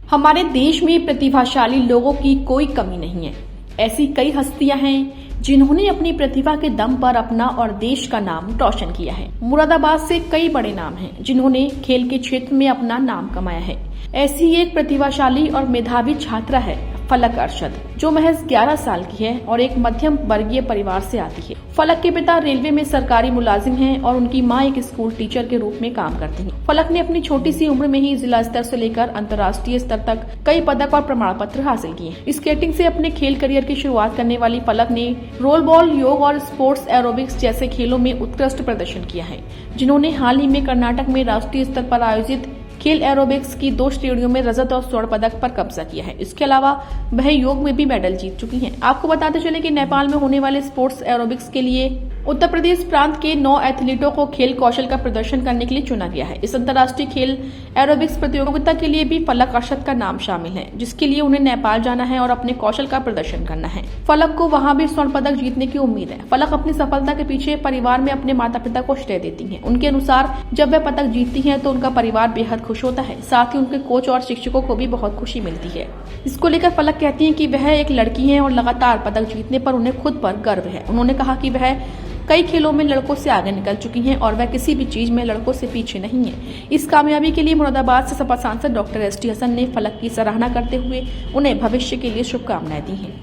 हमारे देश में प्रतिभाशाली लोगों की कोई कमी नहीं है। ऐसी कई हस्तियां हैं जिन्होंने अपनी प्रतिभा के दम पर अपना और देश का नाम रोशन किया है। मुरादाबाद से कई बड़े नाम हैं जिन्होंने खेल के क्षेत्र में अपना नाम कमाया है। ऐसी एक प्रतिभाशाली और मेधावी छात्रा है फलक अरशद, जो महज 11 साल की है और एक मध्यम वर्गीय परिवार से आती है। फलक के पिता रेलवे में सरकारी मुलाजिम हैं और उनकी मां एक स्कूल टीचर के रूप में काम करती हैं। फलक ने अपनी छोटी सी उम्र में ही जिला स्तर से लेकर अंतर्राष्ट्रीय स्तर तक कई पदक और प्रमाण पत्र हासिल किए हैं। स्केटिंग से अपने खेल करियर की शुरुआत करने वाली फलक ने रोल बॉल, योग और स्पोर्ट्स एरोबिक्स जैसे खेलों में उत्कृष्ट प्रदर्शन किया है, जिन्होंने हाल ही में कर्नाटक में राष्ट्रीय स्तर पर आयोजित खेल एरोबिक्स की 2 श्रेणियों में रजत और स्वर्ण पदक पर कब्जा किया है। इसके अलावा वह योग में भी मेडल जीत चुकी हैं। आपको बताते चले कि नेपाल में होने वाले स्पोर्ट्स एरोबिक्स के लिए उत्तर प्रदेश प्रांत के 9 एथलीटों को खेल कौशल का प्रदर्शन करने के लिए चुना गया है। इस अंतर्राष्ट्रीय खेल एरोबिक्स प्रतियोगिता के लिए भी फलक अरशद का नाम शामिल है, जिसके लिए उन्हें नेपाल जाना है और अपने कौशल का प्रदर्शन करना है। फलक को वहां भी स्वर्ण पदक जीतने की उम्मीद है। फलक अपनी सफलता के पीछे परिवार में अपने माता पिता को श्रेय देती है। उनके अनुसार जब वह पदक जीतती है तो उनका परिवार बेहद खुश होता है, साथ ही उनके कोच और शिक्षकों को भी बहुत खुशी मिलती है। इसको लेकर फलक कहती है कि वह एक लड़की है और लगातार पदक जीतने पर उन्हें खुद पर गर्व है। उन्होंने कहा कि वह कई खेलों में लड़कों से आगे निकल चुकी हैं और वह किसी भी चीज में लड़कों से पीछे नहीं है। इस कामयाबी के लिए मुरादाबाद से सपा सांसद डॉक्टर एस.टी. हसन ने फलक की सराहना करते हुए उन्हें भविष्य के लिए शुभकामनाएं दी हैं।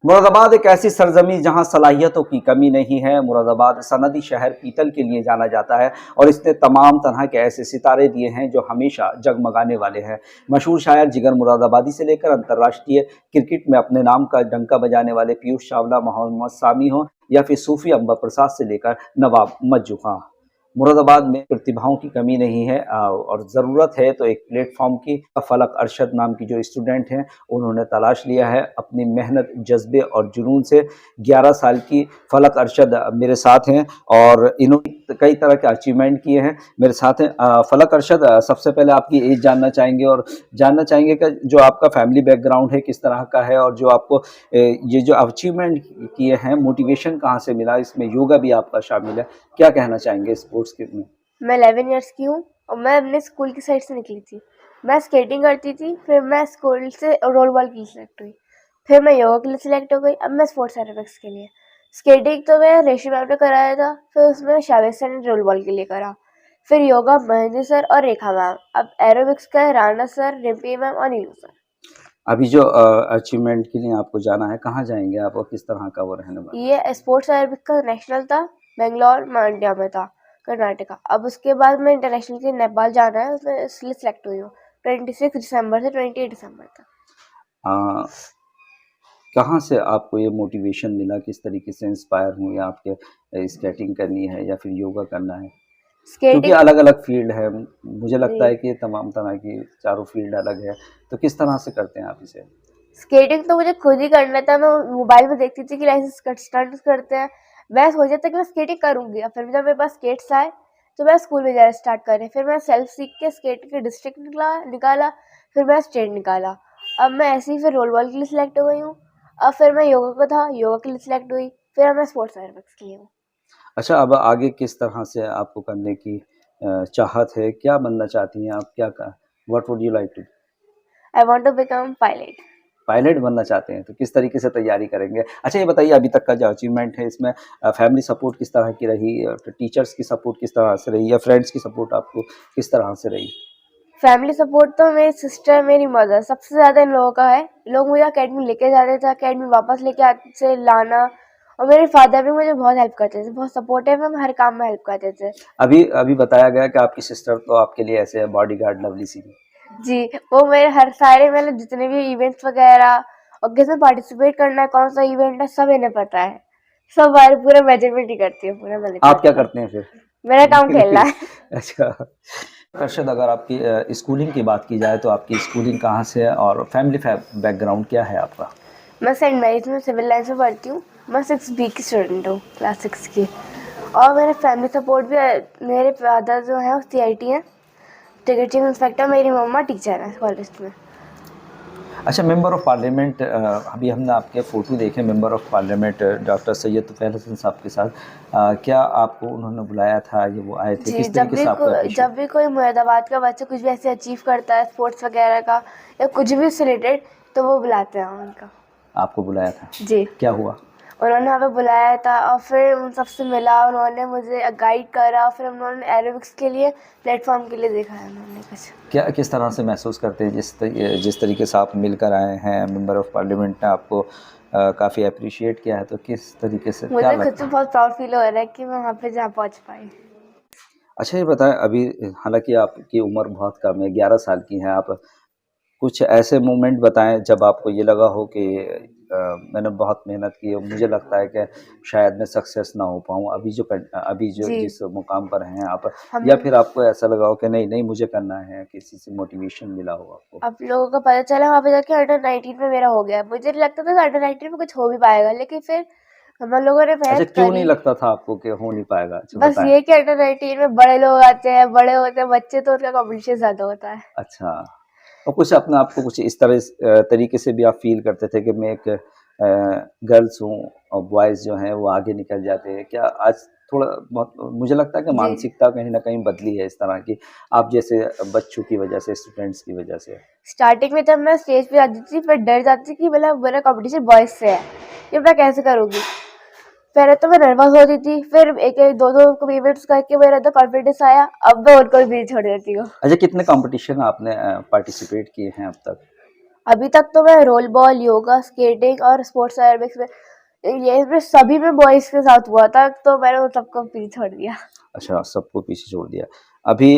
मुरादाबाद एक ऐसी सरजमी जहां सलाहियतों की कमी नहीं है। मुरादाबाद सनदी शहर पीतल के लिए जाना जाता है और इसने तमाम तरह के ऐसे सितारे दिए हैं जो हमेशा जगमगाने वाले हैं। मशहूर शायर जिगर मुरादाबादी से लेकर अंतर्राष्ट्रीय क्रिकेट में अपने नाम का डंका बजाने वाले पीयूष चावला, मोहम्मद सामी हो या फिर सूफी अंबर प्रसाद से लेकर नवाब मज्जू खां, मुरादाबाद में प्रतिभाओं की कमी नहीं है और ज़रूरत है तो एक प्लेटफॉर्म की। फलक अरशद नाम की जो स्टूडेंट हैं उन्होंने तलाश लिया है अपनी मेहनत, जज्बे और जुनून से। 11 साल की फलक अरशद मेरे साथ हैं और इन्होंने कई तरह के अचीवमेंट किए हैं। मेरे साथ हैं फलक अरशद, सबसे पहले आपकी एज जानना चाहेंगे और जानना चाहेंगे कि जो आपका फैमिली बैकग्राउंड है किस तरह का है और जो आपको ये जो अचीवमेंट किए हैं मोटिवेशन कहाँ से मिला। इसमें योगा भी आपका शामिल है, क्या कहना चाहेंगे स्पोर्ट्स के में? मैं 11 इयर्स की हूँ और मैं अपने स्कूल की साइड से निकली थी। मैं स्केटिंग करती थी, फिर मैं स्कूल से रोल बॉल के लिए सिलेक्ट हुई, फिर मैं योगा के लिए सिलेक्ट हो गई। अब मैं स्पोर्ट्स एरोबिक्स के लिए। स्केटिंग तो मैं रेशमी मैम ने कराया था, फिर उसमें शावेद सर ने रोल बॉल के लिए करा, फिर योगा महेंद्र सर और रेखा मैम। अब एरोबिक्स का है राना सर, रिम्पी मैम और नीलू सर। अभी जो अचीवमेंट के लिए आपको जाना है, कहाँ जाएंगे आप और किस तरह का वो रहने वाला? ये स्पोर्ट्स एरोबिक्स का नेशनल था, बेंगलोर मांड्या में था, कर्नाटका। अब उसके बाद मैं इंटरनेशनल के नेपाल जाना है, उसमें इसलिए सेलेक्ट हुई हूँ 26 दिसंबर से 28 दिसंबर तक। कहाँ से आपको ये मोटिवेशन मिला, किस तरीके से इंस्पायर हुए आपके स्केटिंग करनी है या फिर योगा करना है? क्योंकि अलग अलग फील्ड है, मुझे लगता है कि तमाम तरह की चारों फील्ड अलग है, तो किस तरह से करते हैं आप इसे? स्केटिंग तो मुझे खुद ही करना था। मैं मोबाइल में देखती थी कि ऐसे स्टंट्स करते हैं, मैं सोचा था कि मैं स्केटिंग करूँगी। फिर जब मेरे पास स्केट्स आए तो मैं स्कूल में जाना स्टार्ट करें, फिर मैं सेल्फ सीख के स्केटिंग के डिस्ट्रिक्ट निकाला, फिर मैं स्टेट निकाला। अब मैं ऐसे ही फिर रोल बॉल के लिए सिलेक्ट हो गई हूँ। अब फिर मैं योगा का था, योगा के लिए सिलेक्ट हुई, फिर अब मैं स्पोर्ट्स एरोबिक्स के लिए हूँ। अच्छा, अब आगे किस तरह से आपको करने की चाहत है, क्या बनना चाहती हैं आप, क्या what would you like to? I want to become pilot. Pilot बनना चाहते हैं, तो किस तरीके से तैयारी करेंगे? अच्छा ये बताइए, अभी तक का जो अचीवमेंट है इसमें फैमिली सपोर्ट किस तरह की रही, टीचर्स की सपोर्ट किस तरह से रही या फ्रेंड्स की सपोर्ट आपको किस तरह से रही? फैमिली सपोर्ट तो मेरी सिस्टर, मेरी मदर, सबसे ज़्यादा इन लोगों का है। लोग मुझे अकेडमी लेके जाते थे, अकेडमी वापस लेके आते से लाना, और मेरे फादर भी मुझे बहुत हेल्प करते थे, बहुत सपोर्टिव है, हर काम में हेल्प करते थे। अभी बताया गया कि आपकी सिस्टर तो आपके लिए ऐसे बॉडीगार्ड लवली सी। जी, वो मेरे हर सारे मतलब जितने भी इवेंट्स वगैरह और किसमें पार्टिसिपेट करना है, कौन सा इवेंट है, सब इन्हें पता है। सब बार पूरा मेजरमेंट ही करती है, पूरा मैनेज। आप क्या करते हैं फिर? मेरा काम खेलना है। अच्छा अरशद, अगर आपकी स्कूलिंग की बात की जाए तो आपकी स्कूलिंग कहाँ से है और फैमिली बैकग्राउंड क्या है आपका? मैं सेंट मैरीज में सिविल लाइन्स में पढ़ती हूँ। मैं 6B की स्टूडेंट हूँ, क्लास 6 की। और मेरे फैमिली सपोर्ट भी है। मेरे फादर जो है CIT हैं, टिकट चीफ इंस्पेक्टर। मेरी मम्मा टीचर है कॉलेज में। अच्छा, मेंबर ऑफ पार्लियामेंट, अभी हमने आपके फ़ोटो देखे member of parliament doctor Syed Tufail Hasan साहब के साथ, क्या आपको उन्होंने बुलाया था, ये वो आए थे, जी, किस तरीके से आपको अप्रिशिएट? जब भी कोई मुरादाबाद का बच्चा कुछ भी ऐसे अचीव करता है स्पोर्ट्स वगैरह का या कुछ भी उससे रिलेटेड, तो वो बुलाते हैं उनका। आपको बुलाया था, जी, क्या हुआ? उन्होंने वहाँ पे बुलाया था और फिर उन सबसे मिला, उन्होंने मुझे गाइड करा, फिर उन्होंने एरोबिक्स के लिए प्लेटफॉर्म के लिए दिखाया उन्होंने कुछ। क्या किस तरह से महसूस करते हैं जिस तरीके से आप मिलकर आए हैं, मेंबर ऑफ पार्लियामेंट ने आपको काफ़ी अप्रिशिएट किया है, तो किस तरीके से क्या मुझे खुद लगता से है? बहुत प्राउड फील हो रहा है कि मैं वहाँ पे जहाँ पहुँच पाई। अच्छा, ये बताएं, अभी हालांकि आपकी उम्र बहुत कम है, 11 साल की हैं आप, कुछ ऐसे मोमेंट बताएं जब आपको ये लगा हो कि मैंने बहुत मेहनत की है, मुझे लगता है कि शायद मैं सक्सेस ना हो पाऊँ अभी जो जी, जिस मुकाम पर हैं आप, हम या फिर आपको ऐसा लगा हो कि नहीं नहीं मुझे करना है, किसी से मोटिवेशन मिला हो आपको? अब लोगों को पता चला वहाँ पे जाके अंडर-19 में मेरा हो गया। मुझे नहीं लगता था अंडर-19 में कुछ हो भी पाएगा, लेकिन फिर हम लोगों ने अच्छा, मेहनत क्यों नहीं करी। लगता था आपको कि हो नहीं पाएगा? अच्छा, बस बताएं। ये कि अंडर-19 में बड़े लोग आते हैं, बड़े होते हैं बच्चे, तो उनका कॉम्पिटिशन ज़्यादा होता है। अच्छा, और कुछ अपने आप को कुछ इस तरीके से भी आप फ़ील करते थे कि मैं एक गर्ल्स हूँ और बॉयज़ जो हैं वो आगे निकल जाते हैं। क्या आज थोड़ा बहुत मुझे लगता है कि जी, मानसिकता कहीं न कहीं बदली है इस तरह की, आप जैसे बच्चों की वजह से, स्टूडेंट्स की वजह से? स्टार्टिंग में जब मैं स्टेज पे जाती थी, मैं डर जाती थी कि मतलब मेरा कॉम्पिटिशन बॉयज़ से है, ये मैं कैसे करूँगी? पहले तो मैं नर्वस होती थी, फिर एक-एक, 2-2 इवेंट्स करके मेरे अंदर कॉन्फिडेंस आया, अब मैं उनको भी पीछे छोड़ देती हूँ। अच्छा, कितने कॉम्पिटिशन आपने पार्टिसिपेट किए हैं अब तक? अभी तक तो मैं रोल बॉल, योगा, स्केटिंग और स्पोर्ट्स एरोबिक्स में, ये इसमें सभी में बॉयज़ के साथ हुआ था, तो मैंने उन सबको पीछे छोड़ दिया। अच्छा, सबको पीछे छोड़ दिया। अभी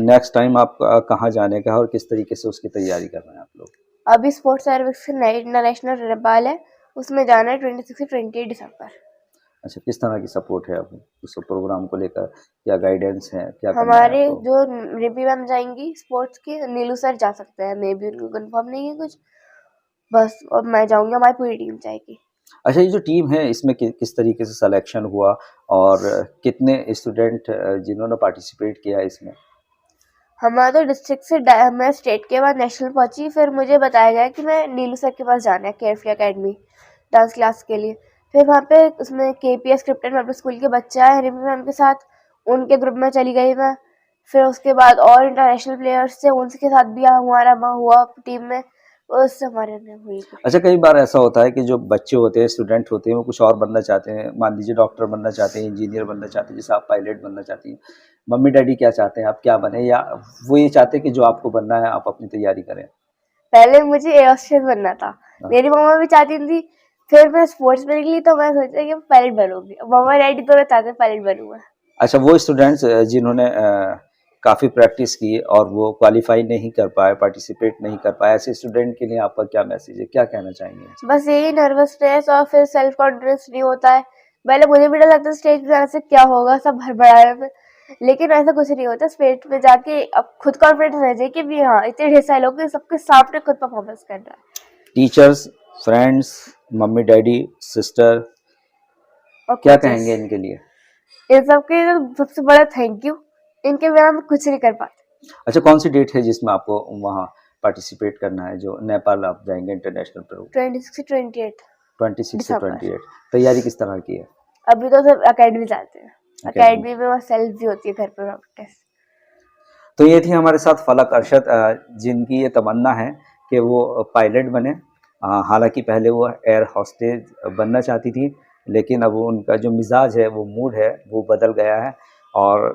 नेक्स्ट टाइम आप कहाँ जाने का है और किस तरीके से उसकी तैयारी कर रहे हैं आप लोग? अभी स्पोर्ट्स एरोबिक्स नई इंटरनेशनल नेपाल है, उसमें जाना है 26 से 28 दिसंबर। अच्छा, किस तरह की सपोर्ट है आपको उस प्रोग्राम को लेकर? क्या गाइडेंस है? क्या करना है हमारे आपको? जो रिपी मैम जाएंगी स्पोर्ट्स की, नीलू सर जा सकते हैं, मे बी उनको कंफर्म नहीं है कुछ, बस और मैं जाऊंगी, हमारी पूरी टीम जाएगी। अच्छा, ये जो टीम है इसमें किस तरीके से सिलेक्शन हुआ और कितने स्टूडेंट जिन्होंने पार्टिसिपेट किया इसमें? हमारा तो डिस्ट्रिक्ट से मैं स्टेट के बाद नेशनल पहुंची, फिर मुझे बताया गया कि मैं नीलू सर के पास जाना है, केयरफ्री एकेडमी डांस क्लास के लिए। फिर वहाँ पे उसमें KPS क्रिप्टन पब्लिक स्कूल के बच्चे आए रिपी मैम के साथ, उनके ग्रुप में चली गई मैं। फिर उसके बाद और इंटरनेशनल प्लेयर्स थे, उनके साथ भी हमारा हुआ टीम में, उससे हमारे में हुई। अच्छा, कई बार ऐसा होता है कि जो बच्चे होते हैं, स्टूडेंट होते हैं, वो कुछ और बनना चाहते हैं, मान लीजिए डॉक्टर बनना चाहते हैं, इंजीनियर बनना चाहते हैं, जैसे आप पायलट बनना चाहती हैं। मम्मी डैडी क्या चाहते हैं, आप क्या बने, या वो ये चाहते हैं कि जो आपको बनना है आप अपनी तैयारी करें? पहले मुझे एयर होस्टेस बनना था, हाँ। मेरी मम्मा भी चाहती थी। फिर मैं स्पोर्ट्स में निकली तो मैं सोचा कि पायलट बनूंगी, मम्मा डैडी दोनों चाहते पायलट बनूंगा। अच्छा, वो स्टूडेंट्स जिन्होंने काफ़ी प्रैक्टिस की और वो क्वालिफ़ाई नहीं कर पाए, पार्टिसिपेट नहीं कर पाए, ऐसे स्टूडेंट के लिए आपका क्या मैसेज है? क्या कहना चाहेंगे? बस यही नर्वसनेस और फिर सेल्फ कॉन्फिडेंस नहीं होता है। पहले मुझे भी डर लगता था स्टेज पे जाने से क्या होगा, सब हड़बड़ाने में, लेकिन ऐसा कुछ नहीं होता। स्टेज पे जाके अब खुद कॉन्फिडेंस रह जाए कि भी हाँ इतने ढेर सारे लोग हैं, सबके सामने खुद परफॉर्मेंस करना है। Teachers, friends, mummy daddy, sister, और क्या कोचेस, कहेंगे इनके लिए? इन सबके लिए सबसे बड़ा थैंक यू, इनके बिना मैं कुछ नहीं कर पाती। अच्छा, कौन सी डेट है जिसमें आपको वहाँ पार्टिसिपेट करना है, जो नेपाल आप जाएँगे इंटरनेशनल प्रो? 26 से 28 26 से दिसंबर। 28। तैयारी किस तरह की है? अभी तो सब अकेडमी जाते हैं, अकेडमी। अकेडमी में वो सेल्फ भी होती है, घर पे प्रैक्टिस। तो ये थी हमारे साथ फलक अरशद, जिनकी ये तमन्ना है कि वो पायलट बने। हालांकि पहले वो एयर होस्टेज बनना चाहती थी, लेकिन अब उनका जो मिजाज है, वो मूड है, वो बदल गया है। और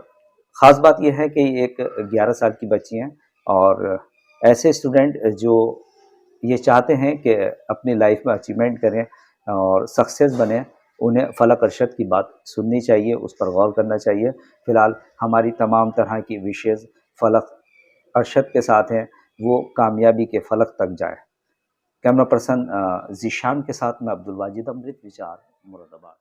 ख़ास बात यह है कि एक 11 साल की बच्ची हैं और ऐसे स्टूडेंट जो ये चाहते हैं कि अपनी लाइफ में अचीवमेंट करें और सक्सेस बने, उन्हें फलक अरशद की बात सुननी चाहिए, उस पर गौर करना चाहिए। फ़िलहाल हमारी तमाम तरह की विशेज़ फलक अरशद के साथ हैं, वो कामयाबी के फलक तक जाए। कैमरा पर्सन ज़ीशान के साथ मैं अब्दुल वाजिद, अमृत विचार, मुरादाबाद।